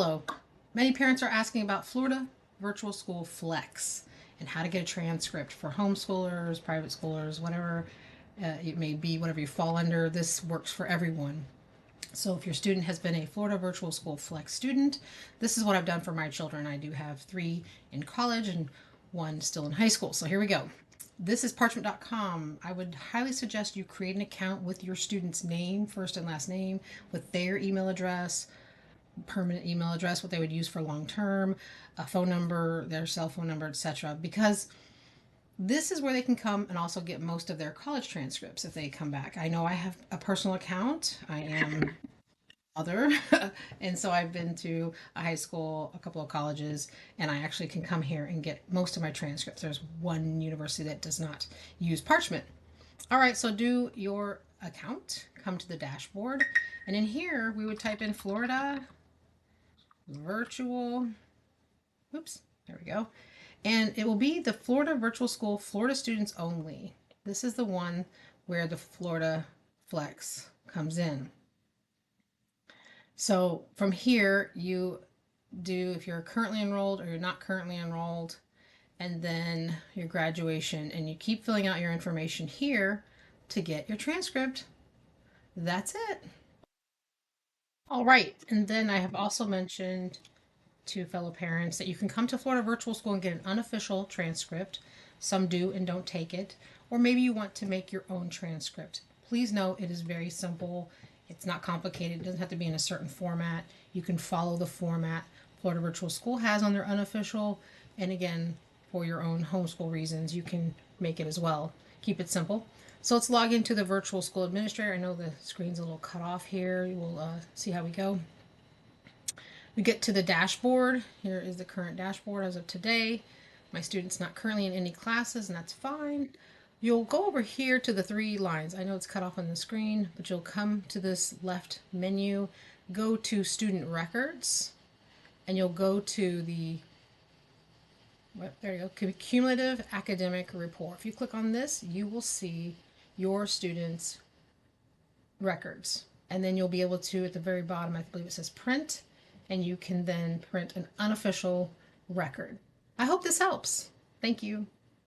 Hello. Many parents are asking about Florida Virtual School Flex and how to get a transcript for homeschoolers, private schoolers, whatever it may be, whatever you fall under. This works for everyone. So if your student has been a Florida Virtual School Flex student, this is what I've done for my children. I do have 3 in college and 1 still in high school. So here we go. This is parchment.com. I would highly suggest you create an account with your student's name, first and last name, with their email address, permanent email address, what they would use for long term, a phone number, their cell phone number, etc. Because this is where they can come and also get most of their college transcripts if they come back. I know I have a personal account. I am other and so I've been to a high school, a couple of colleges, and I actually can come here and get most of my transcripts. There's one university that does not use parchment. All right, so do your account, come to the dashboard, and in here we would type in Florida virtual, oops, there we go. And it will be the Florida Virtual School, Florida students only. This is the one where the Florida Flex comes in. So from here, you do if you're currently enrolled or you're not currently enrolled, and then your graduation, and you keep filling out your information here to get your transcript. That's it. All right, and then I have also mentioned to fellow parents that you can come to Florida Virtual School and get an unofficial transcript. Some do and don't take it. Or maybe you want to make your own transcript. Please know it is very simple. It's not complicated. It doesn't have to be in a certain format. You can follow the format Florida Virtual School has on their unofficial. And again, for your own homeschool reasons, you can make it as well. Keep it simple. So let's log into the Virtual School Administrator. I know the screen's a little cut off here. We'll see how we go. We get to the dashboard. Here is the current dashboard as of today. My student's not currently in any classes, and that's fine. You'll go over here to the 3 lines. I know it's cut off on the screen, but you'll come to this left menu, go to Student Records, and you'll go to the, there you go, Cumulative Academic Report. If you click on this, you will see your students' records. And then you'll be able to, at the very bottom, I believe it says Print, and you can then print an unofficial record. I hope this helps. Thank you.